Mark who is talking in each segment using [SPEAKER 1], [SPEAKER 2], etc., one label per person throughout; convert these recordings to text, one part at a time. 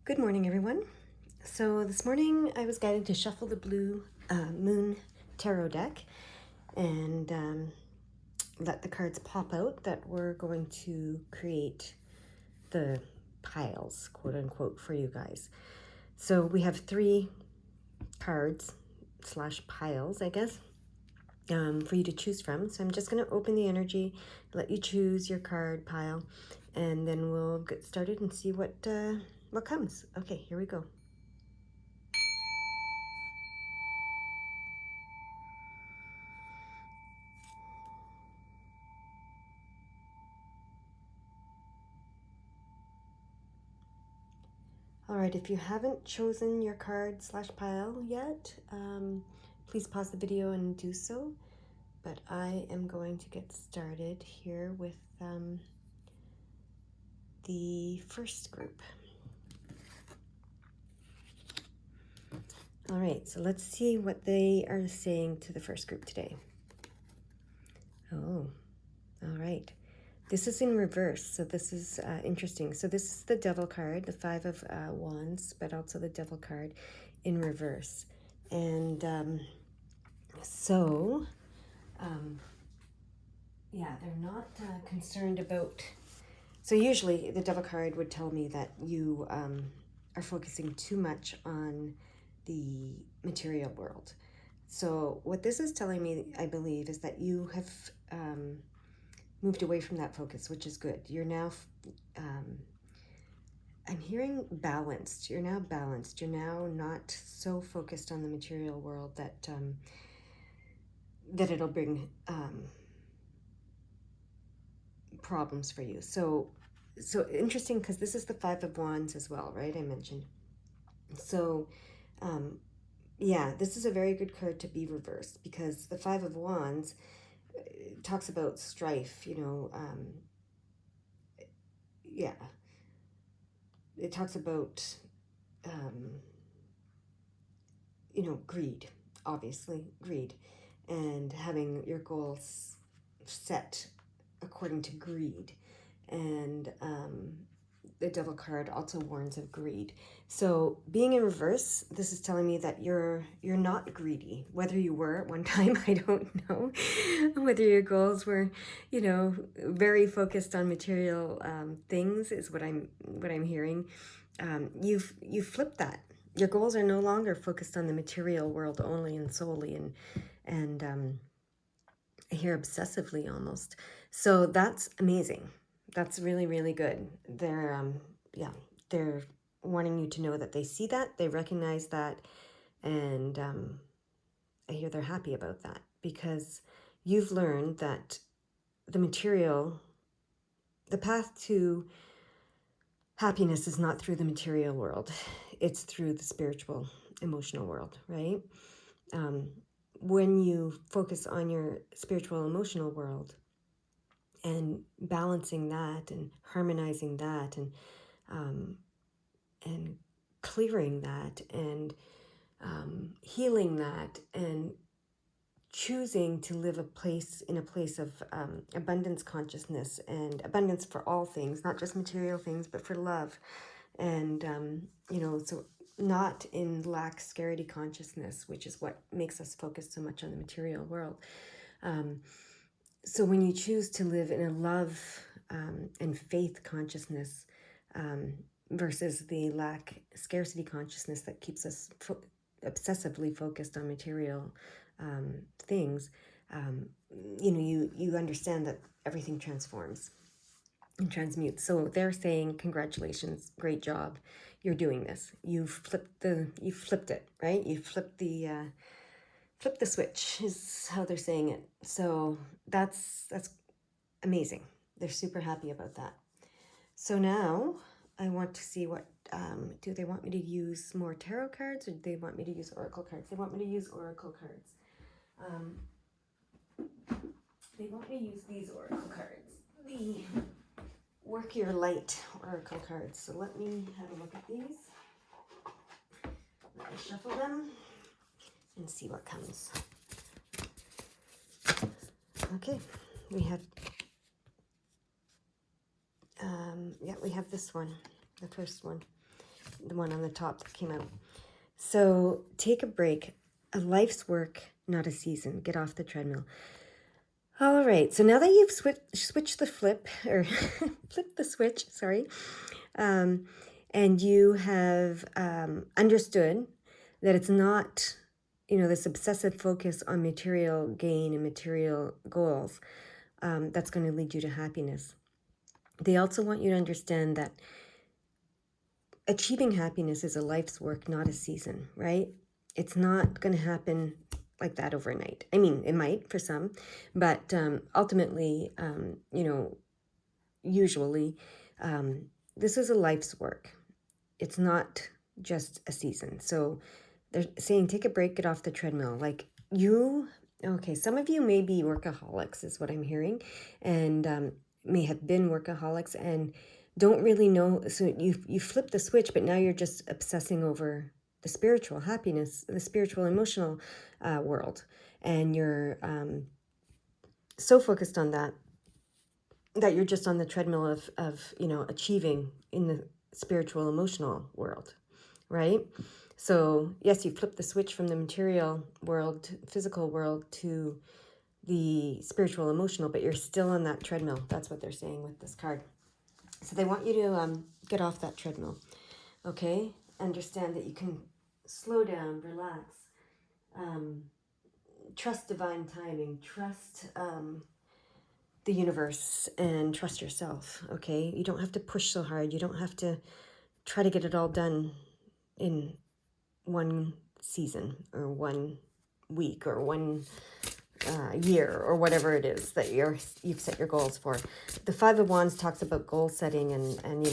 [SPEAKER 1] Good morning, everyone. So this morning I was guided to shuffle the Blue Moon Tarot deck and let the cards pop out that we're going to create the piles, quote unquote, for you guys. So we have 3 cards / piles, I guess, for you to choose from. So I'm just going to open the energy, let you choose your card pile, and then we'll get started and see what comes. Okay, here we go. All right, if you haven't chosen your card / pile yet, please pause the video and do so. But I am going to get started here with the first group. All right, so let's see what they are saying to the first group today. Oh, all right. This is in reverse, so this is interesting. So this is the Devil card, the 5 of Wands, but also the Devil card in reverse. And yeah, they're not concerned about... So usually the Devil card would tell me that you are focusing too much on the material world. So what this is telling me, I believe, is that you have moved away from that focus, which is good. You're now, I'm hearing balanced. You're now balanced. You're now not so focused on the material world that that it'll bring problems for you. So interesting, because this is the 5 of Wands as well, right? I mentioned. So yeah, this is a very good card to be reversed, because the 5 of Wands talks about strife, you know. Yeah, it talks about you know, greed, obviously greed, and having your goals set according to greed. And the Devil card also warns of greed. So being in reverse, this is telling me that you're not greedy. Whether you were at one time, I don't know. Whether your goals were, you know, very focused on material things is what I'm hearing. You've flipped that. Your goals are no longer focused on the material world only and solely, and I hear obsessively almost. So that's amazing. That's really, really good. They're yeah, they're wanting you to know that they see that, they recognize that, and I hear they're happy about that, because you've learned that the material, the path to happiness is not through the material world. It's through the spiritual, emotional world, right? When you focus on your spiritual, emotional world and balancing that and harmonizing that and clearing that and healing that and choosing to live in a place of abundance consciousness and abundance for all things, not just material things, but for love. And, you know, so not in lack, scarcity consciousness, which is what makes us focus so much on the material world. So when you choose to live in a love and faith consciousness versus the lack, scarcity consciousness that keeps us obsessively focused on material things, you know, you understand that everything transforms and transmutes. So they're saying, congratulations, great job, you're doing this. You flipped it, right? You flipped the switch is how they're saying it. So that's amazing. They're super happy about that. So now I want to see what do they want me to use more tarot cards, or do they want me to use oracle cards? They want me to use oracle cards. They want me to use these oracle cards, the Work Your Light oracle cards. So let me have a look at these. Let me shuffle them and see what comes. Okay, we have yeah, we have this one, the first one. the one on the top that came out. So take a break. A life's work, not a season. Get off the treadmill. All right. So now that you've switched the flip, or flipped the switch, sorry, and you have understood that it's not, this obsessive focus on material gain and material goals that's going to lead you to happiness. They also want you to understand that achieving happiness is a life's work, not a season, right? It's not going to happen like that overnight. I mean, it might for some, but ultimately, usually, this is a life's work. It's not just a season. So they're saying, take a break, get off the treadmill. Okay, some of you may be workaholics, is what I'm hearing, and may have been workaholics and don't really know. So you flip the switch, but now you're just obsessing over the spiritual happiness, the spiritual emotional world, and you're so focused on that you're just on the treadmill of achieving in the spiritual emotional world, right? So yes, you flip the switch from the material world, physical world, to the spiritual emotional, but you're still on that treadmill. That's what they're saying with this card. So they want you to get off that treadmill, okay? Understand that you can slow down, relax, trust divine timing, trust the universe, and trust yourself, okay? You don't have to push so hard. You don't have to try to get it all done in one season or 1 week or 1 year or whatever it is that you've set your goals for. The Five of Wands talks about goal setting and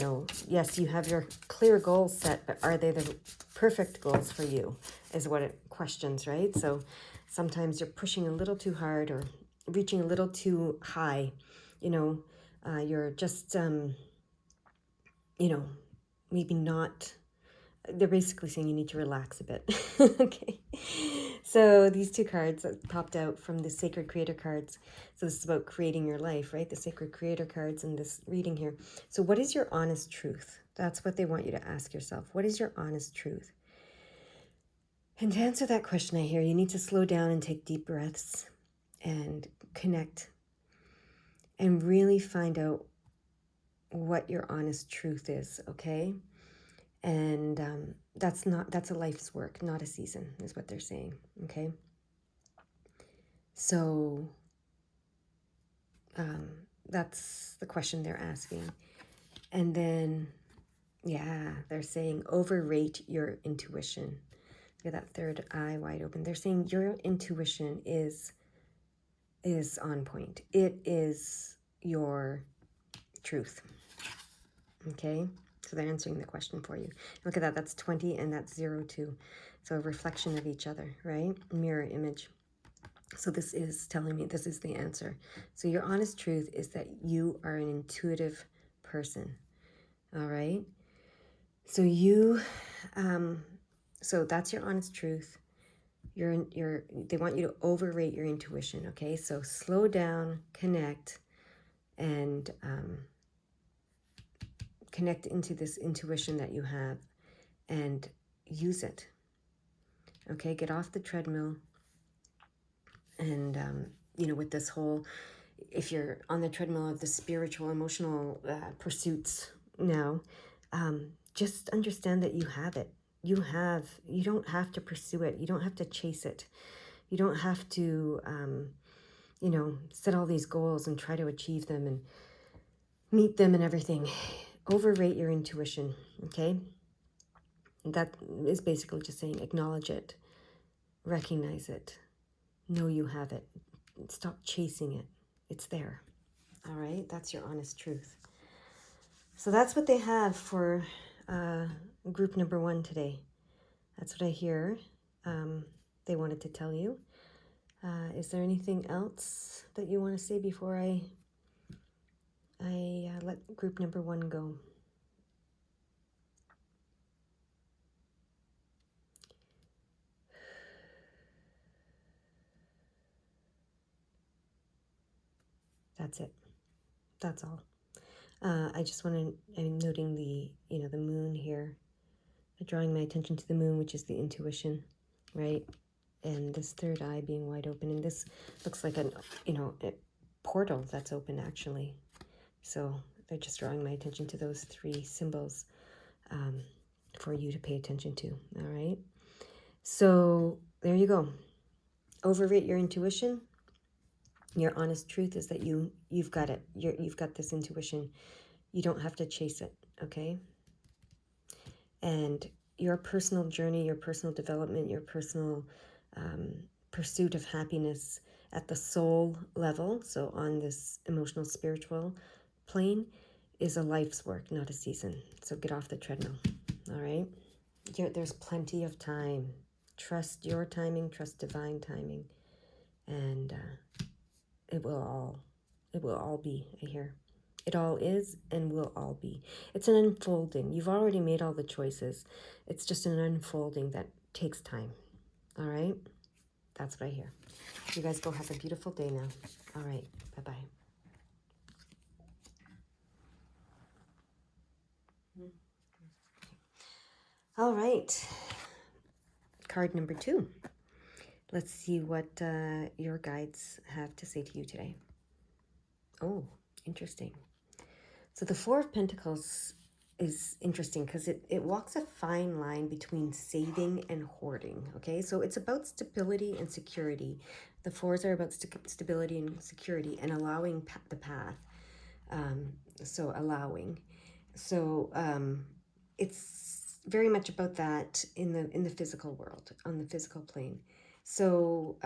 [SPEAKER 1] yes, you have your clear goals set, but are they the perfect goals for you is what it questions, right? So sometimes you're pushing a little too hard or reaching a little too high. You're just maybe not. They're basically saying you need to relax a bit. Okay. So these 2 cards that popped out from the Sacred Creator cards. So this is about creating your life, right? The Sacred Creator cards in this reading here. So what is your honest truth? That's what they want you to ask yourself. What is your honest truth? And to answer that question, I hear you need to slow down and take deep breaths and connect and really find out what your honest truth is, okay? And that's a life's work, not a season, is what they're saying, okay? So that's the question they're asking. And then, yeah, they're saying overrate your intuition. Look at that third eye wide open. They're saying your intuition is on point. It is your truth, okay? So they're answering the question for you. Look at that. That's 20 and that's 0, 2. So a reflection of each other, right? Mirror image. So this is telling me this is the answer. So your honest truth is that you are an intuitive person. All right. So so that's your honest truth. They want you to overrate your intuition. Okay. So slow down, connect, and connect into this intuition that you have and use it. Okay. Get off the treadmill. And, with this whole, if you're on the treadmill of the spiritual, emotional pursuits now, just understand that you have it. You don't have to pursue it. You don't have to chase it. You don't have to, set all these goals and try to achieve them and meet them and everything. Overrate your intuition, okay? That is basically just saying acknowledge it, recognize it, know you have it. Stop chasing it. It's there. All right? That's your honest truth. So that's what they have for group number 1 today. That's what I hear they wanted to tell you. Is there anything else that you want to say before I let group number 1 go? That's it. That's all. I just want to, I'm noting the, the moon here drawing my attention to the moon, which is the intuition, right? And this third eye being wide open. And this looks like a portal that's open, actually. So they're just drawing my attention to those three symbols for you to pay attention to, all right? So there you go. Overrate your intuition. Your honest truth is that you've got it. You've got this intuition. You don't have to chase it, okay? And your personal journey, your personal development, your personal pursuit of happiness at the soul level, so on this emotional, spiritual plane, is a life's work, not a season. So get off the treadmill, all right? There's plenty of time. Trust your timing, trust divine timing, and it will all be, I hear. It all is and will all be. It's an unfolding. You've already made all the choices. It's just an unfolding that takes time. All right? That's what I hear. You guys go have a beautiful day now. All right. Bye-bye. All right. Card number 2. Let's see what your guides have to say to you today. Oh, interesting. So the Four of Pentacles is interesting because it walks a fine line between saving and hoarding, okay? So it's about stability and security. The fours are about stability and security and allowing the path. So allowing. So it's very much about that in the physical world, on the physical plane. So,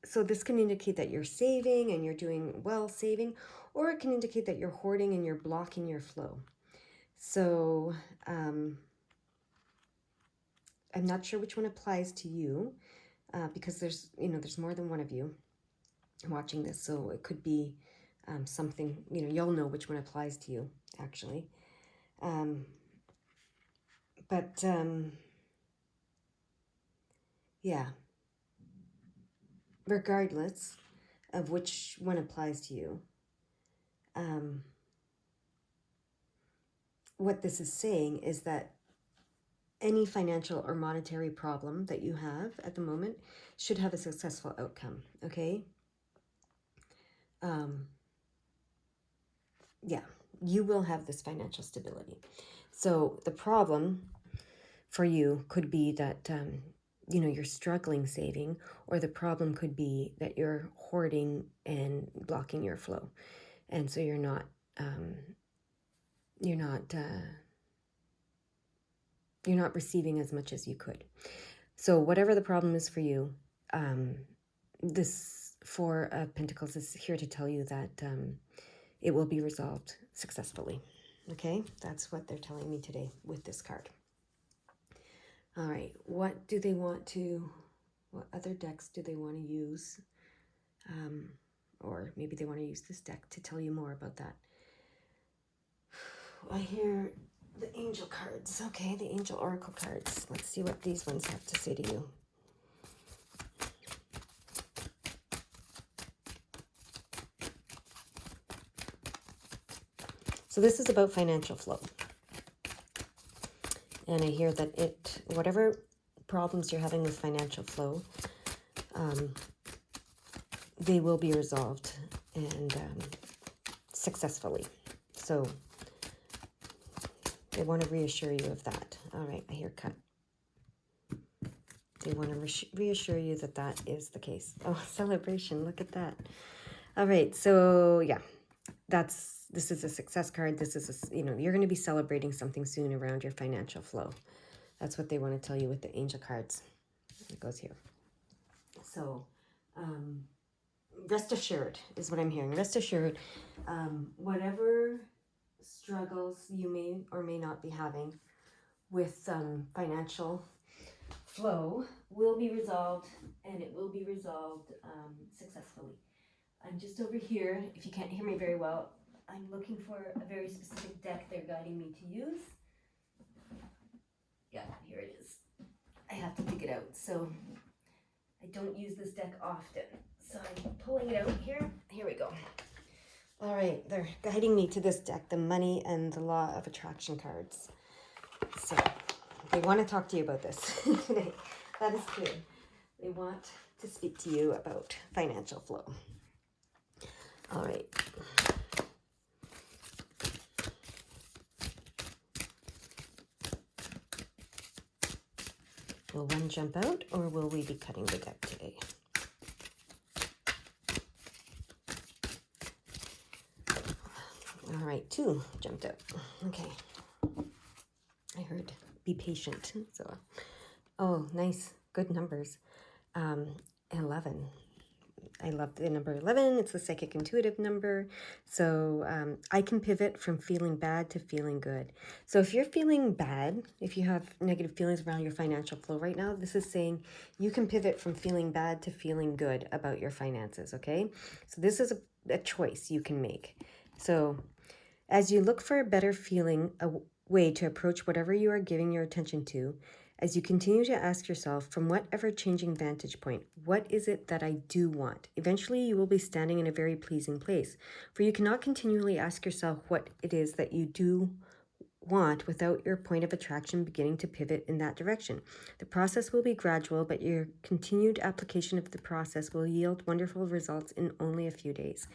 [SPEAKER 1] so this can indicate that you're saving and you're doing well saving, or it can indicate that you're hoarding and you're blocking your flow. So I'm not sure which one applies to you because there's more than one of you watching this. So it could be something, you'll know which one applies to you, actually. Yeah. Regardless of which one applies to you, what this is saying is that any financial or monetary problem that you have at the moment should have a successful outcome, okay? Yeah, you will have this financial stability. So the problem for you could be that, you're struggling saving, or the problem could be that you're hoarding and blocking your flow. And so you're not receiving as much as you could. So whatever the problem is for you, this Four of Pentacles is here to tell you that it will be resolved successfully. Okay, that's what they're telling me today with this card. All right, what other decks do they want to use? Or maybe they want to use this deck to tell you more about that. I hear the angel cards. Okay, the angel oracle cards. Let's see what these ones have to say to you. So this is about financial flow. And I hear that whatever problems you're having with financial flow, they will be resolved and successfully. So they want to reassure you of that. All right, I hear cut. They want to reassure you that that is the case. Oh, celebration, look at that. All right, so yeah, this is a success card. This is, you're going to be celebrating something soon around your financial flow. That's what they want to tell you with the angel cards. It goes here. So rest assured is what I'm hearing. Rest assured, whatever struggles you may or may not be having with financial flow will be resolved, and it will be resolved successfully. I'm just over here. If you can't hear me very well, I'm looking for a very specific deck they're guiding me to use. Yeah, here it is. I have to dig it out. So I don't use this deck often. So I'm pulling it out here. Here we go. All right, they're guiding me to this deck, the Money and the Law of Attraction cards. So they want to talk to you about this today. That is clear. They want to speak to you about financial flow. All right. Will one jump out, or will we be cutting the deck today? All right, 2 jumped out. Okay. I heard be patient. So, oh, nice. Good numbers. 11. I love the number 11. It's the psychic intuitive number. So I can pivot from feeling bad to feeling good. So if you're feeling bad, if you have negative feelings around your financial flow right now, this is saying you can pivot from feeling bad to feeling good about your finances, okay? So this is a choice you can make. So as you look for a better feeling, a way to approach whatever you are giving your attention to, as you continue to ask yourself from what ever-changing vantage point, what is it that I do want? Eventually, you will be standing in a very pleasing place, for you cannot continually ask yourself what it is that you do want without your point of attraction beginning to pivot in that direction. The process will be gradual, but your continued application of the process will yield wonderful results in only a few days.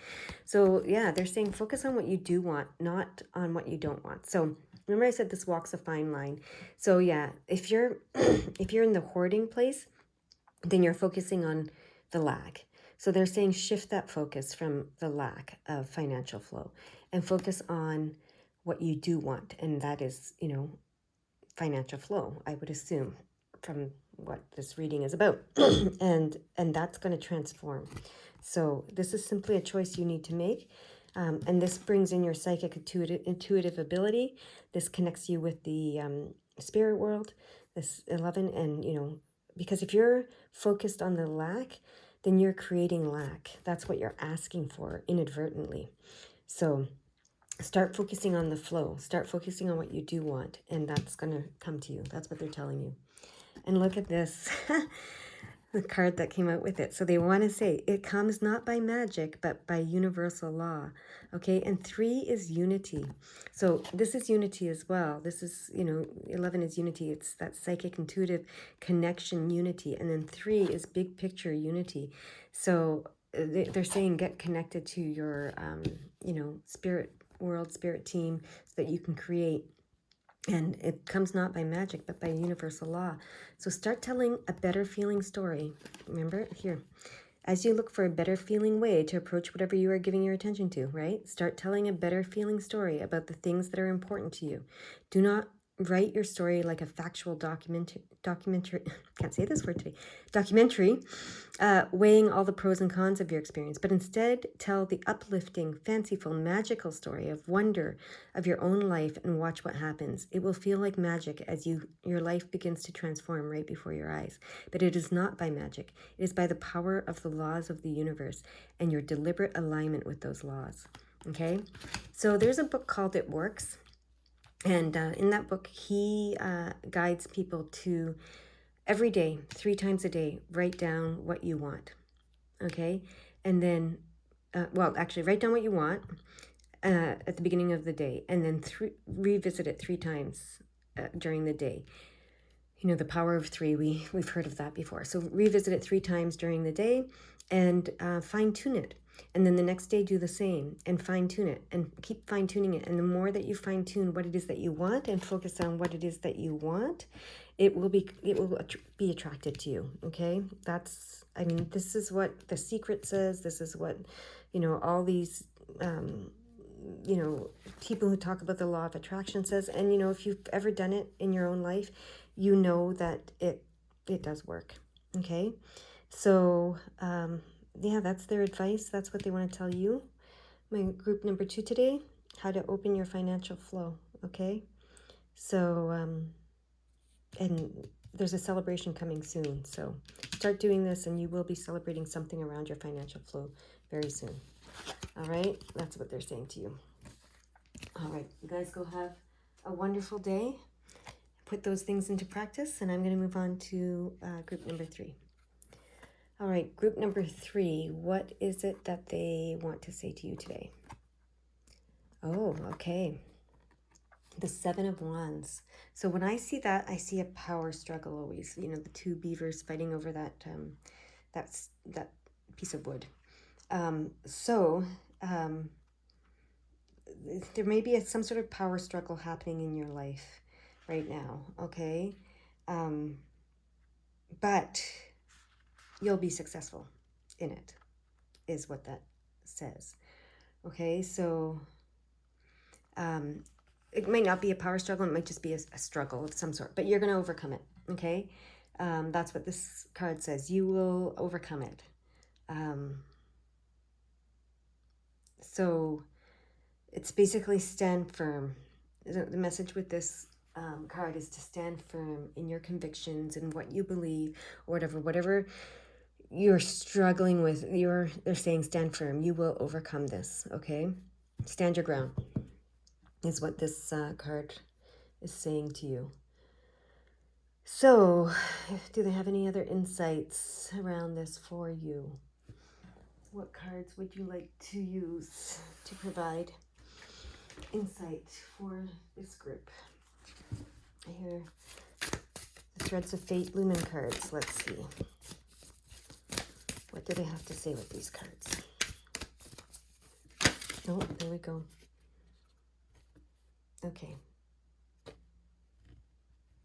[SPEAKER 1] So yeah, they're saying focus on what you do want, not on what you don't want. So remember I said this walks a fine line. So yeah, if you're if you're in the hoarding place, then you're focusing on the lack. So they're saying shift that focus from the lack of financial flow and focus on what you do want. And that is, financial flow, I would assume, from what this reading is about. and that's going to transform. So this is simply a choice you need to make. And this brings in your psychic intuitive ability. This connects you with the spirit world, this 11. And, because if you're focused on the lack, then you're creating lack. That's what you're asking for inadvertently. So start focusing on the flow. Start focusing on what you do want, and that's going to come to you. That's what they're telling you. And look at this, the card that came out with it. So they want to say, it comes not by magic, but by universal law. Okay, and 3 is unity. So this is unity as well. This is, 11 is unity. It's that psychic intuitive connection unity. And then 3 is big picture unity. So they're saying get connected to your, spirit world, spirit team, so that you can create. And it comes not by magic, but by universal law. So start telling a better feeling story. Remember here, as you look for a better feeling way to approach whatever you are giving your attention to, right? Start telling a better feeling story about the things that are important to you. Do not write your story like a factual documentary, can't say this word today, documentary, weighing all the pros and cons of your experience, but instead tell the uplifting, fanciful, magical story of wonder of your own life and watch what happens. It will feel like magic as your life begins to transform right before your eyes. But it is not by magic. It is by the power of the laws of the universe and your deliberate alignment with those laws. Okay? So there's a book called It Works. And in that book, he guides people to every day, 3 times a day, write down what you want, okay? And then, actually, write down what you want at the beginning of the day, and then revisit it 3 times during the day. The power of 3, we've heard of that before. So revisit it 3 times during the day and fine-tune it. And then the next day do the same and fine-tune it and keep fine-tuning it. And the more that you fine-tune what it is that you want and focus on what it is that you want, it will be attracted to you. Okay, this is what The Secret says. This is what all these people who talk about the law of attraction says. And if you've ever done it in your own life, you know that it does work. Okay, so that's their advice. That's what they want to tell you. My group number 2 today, how to open your financial flow. Okay, so and there's a celebration coming soon, so start doing this and you will be celebrating something around your financial flow very soon. All right, that's what they're saying to you. All right, you guys go have a wonderful day. Put those things into practice, and I'm going to move on to group number 3. All right, group number 3, what is it that they want to say to you today? Oh, okay. The Seven of Wands. So when I see that, I see a power struggle always. You know, the two beavers fighting over that piece of wood. So there may be some sort of power struggle happening in your life right now, okay? But you'll be successful in it, is what that says. Okay, so it might not be a power struggle, it might just be a struggle of some sort, but you're going to overcome it, okay? That's what this card says. You will overcome it. So it's basically stand firm. The message with this card is to stand firm in your convictions and what you believe, or whatever you're struggling with. They're saying stand firm. You will overcome this, okay? Stand your ground is what this card is saying to you. So, do they have any other insights around this for you? What cards would you like to use to provide insight for this group? I hear the Threads of Fate Lumen cards. Let's see. What do they have to say with these cards? Oh, there we go. Okay.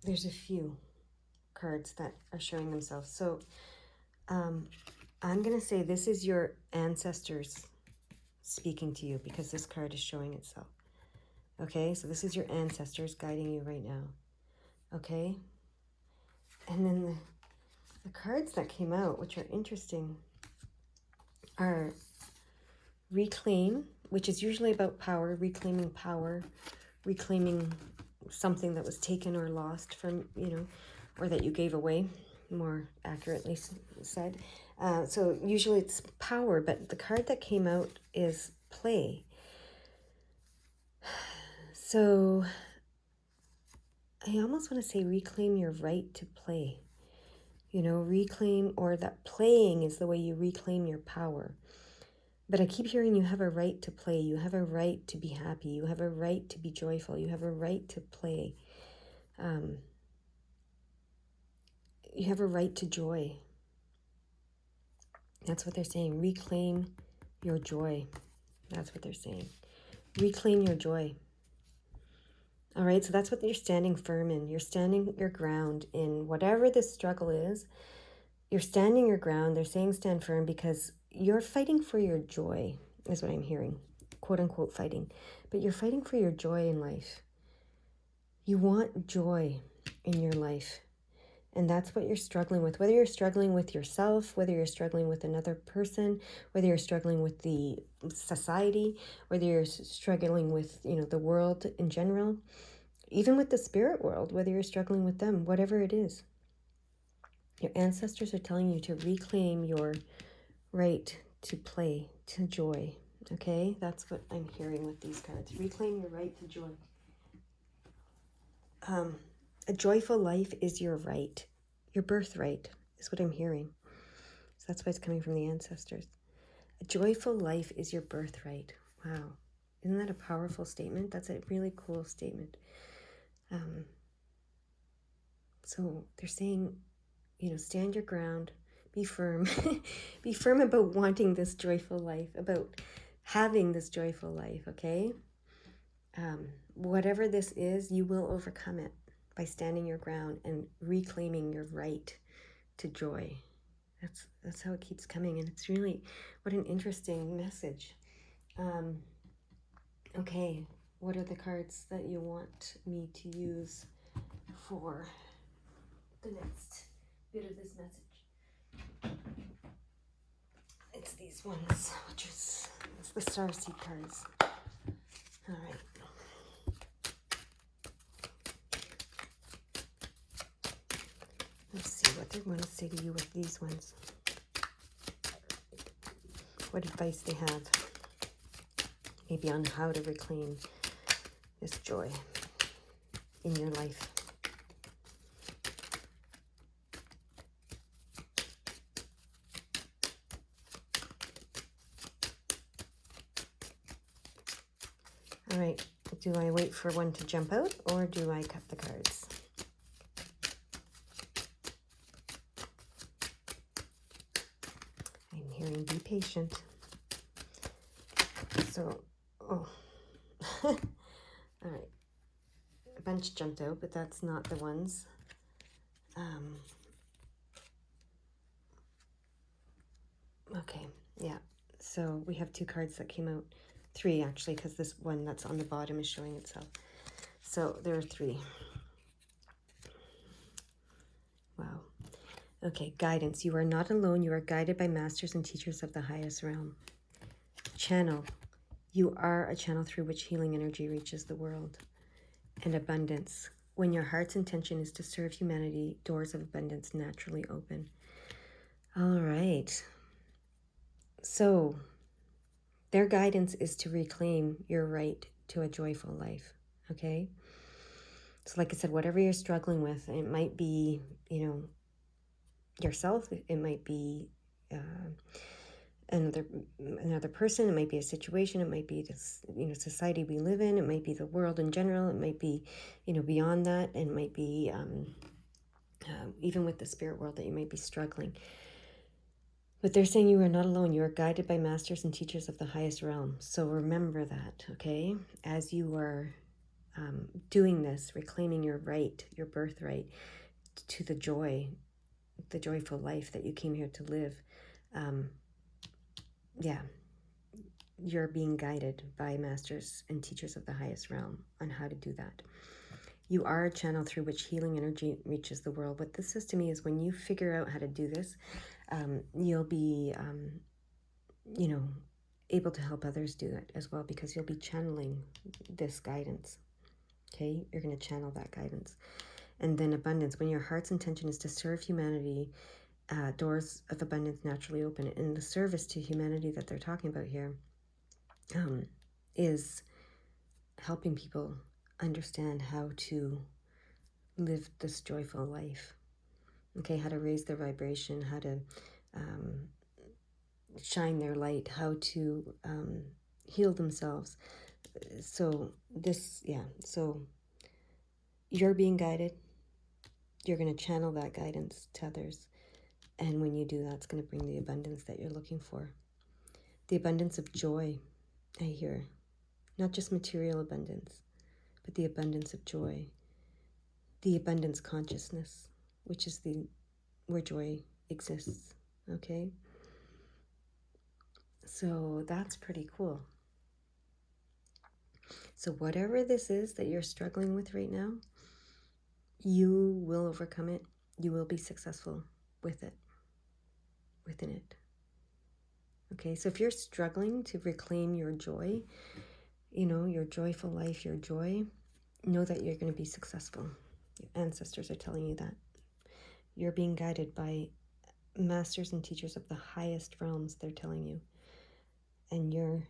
[SPEAKER 1] There's a few cards that are showing themselves. So I'm going to say this is your ancestors speaking to you, because this card is showing itself. Okay, so this is your ancestors guiding you right now. Okay, and then the cards that came out, which are interesting, are reclaim, which is usually about power, reclaiming something that was taken or lost from, or that you gave away, more accurately said. So usually it's power, but the card that came out is play. So I almost want to say reclaim your right to play. Reclaim, or that playing is the way you reclaim your power. But I keep hearing you have a right to play. You have a right to be happy. You have a right to be joyful. You have a right to play. You have a right to joy. That's what they're saying. Reclaim your joy. That's what they're saying. Reclaim your joy. All right, so that's what you're standing firm in. You're standing your ground in whatever this struggle is. You're standing your ground. They're saying stand firm because you're fighting for your joy, is what I'm hearing. Quote unquote fighting. But you're fighting for your joy in life. You want joy in your life. And that's what you're struggling with. Whether you're struggling with yourself, whether you're struggling with another person, whether you're struggling with the society, whether you're struggling with, the world in general, even with the spirit world, whether you're struggling with them, whatever it is. Your ancestors are telling you to reclaim your right to play, to joy. Okay? That's what I'm hearing with these cards. Reclaim your right to joy. A joyful life is your right. Your birthright is what I'm hearing. So that's why it's coming from the ancestors. A joyful life is your birthright. Wow. Isn't that a powerful statement? That's a really cool statement. So they're saying, stand your ground, be firm. Be firm about wanting this joyful life, about having this joyful life, okay? Whatever this is, you will overcome it by standing your ground and reclaiming your right to joy. That's how it keeps coming, and it's really, what an interesting message. Okay, what are the cards that you want me to use for the next bit of this message? It's these ones, it's the Starseed cards. All right. Let's see what they want to say to you with these ones. What advice they have, maybe on how to reclaim this joy in your life. All right, do I wait for one to jump out or do I cut the cards? I'm hearing be patient. So, oh, all right. A bunch jumped out, but that's not the ones. Okay, yeah. So we have 2 cards that came out. 3 actually, because this one that's on the bottom is showing itself. So there are 3. Wow. Okay, guidance. You are not alone. You are guided by masters and teachers of the highest realm. Channel. You are a channel through which healing energy reaches the world. And abundance. When your heart's intention is to serve humanity, doors of abundance naturally open. All right. So their guidance is to reclaim your right to a joyful life. Okay? So like I said, whatever you're struggling with, it might be, yourself. It might be another person. It might be a situation. It might be this, society we live in. It might be the world in general. It might be, beyond that. And it might be even with the spirit world that you might be struggling. But they're saying you are not alone. You are guided by masters and teachers of the highest realm. So remember that, okay? As you are doing this, reclaiming your right, your birthright to the joyful life that you came here to live. You're being guided by masters and teachers of the highest realm on how to do that. You are a channel through which healing energy reaches the world. What this says to me is when you figure out how to do this, you'll be, able to help others do it as well, because you'll be channeling this guidance. Okay, you're going to channel that guidance. And then abundance. When your heart's intention is to serve humanity, doors of abundance naturally open. And the service to humanity that they're talking about here is helping people understand how to live this joyful life. Okay, how to raise their vibration, how to shine their light, how to heal themselves. So you're being guided. You're going to channel that guidance to others. And when you do that, it's going to bring the abundance that you're looking for. The abundance of joy, I hear. Not just material abundance, but the abundance of joy. The abundance consciousness, which is where joy exists. Okay? So that's pretty cool. So whatever this is that you're struggling with right now, you will overcome it. You will be successful with it, within it. Okay, so if you're struggling to reclaim your joy, your joyful life, your joy, know that you're going to be successful. Your ancestors are telling you that. You're being guided by masters and teachers of the highest realms, they're telling you. And you're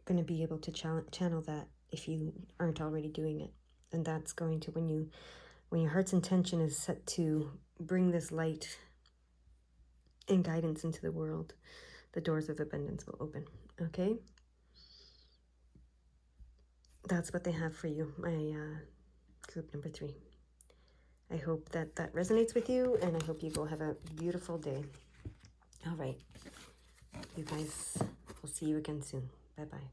[SPEAKER 1] going to be able to channel that if you aren't already doing it. And that's going to, when your heart's intention is set to bring this light and guidance into the world, the doors of abundance will open. Okay? That's what they have for you, my group number 3. I hope that resonates with you, and I hope you go have a beautiful day. All right. You guys, we'll see you again soon. Bye-bye.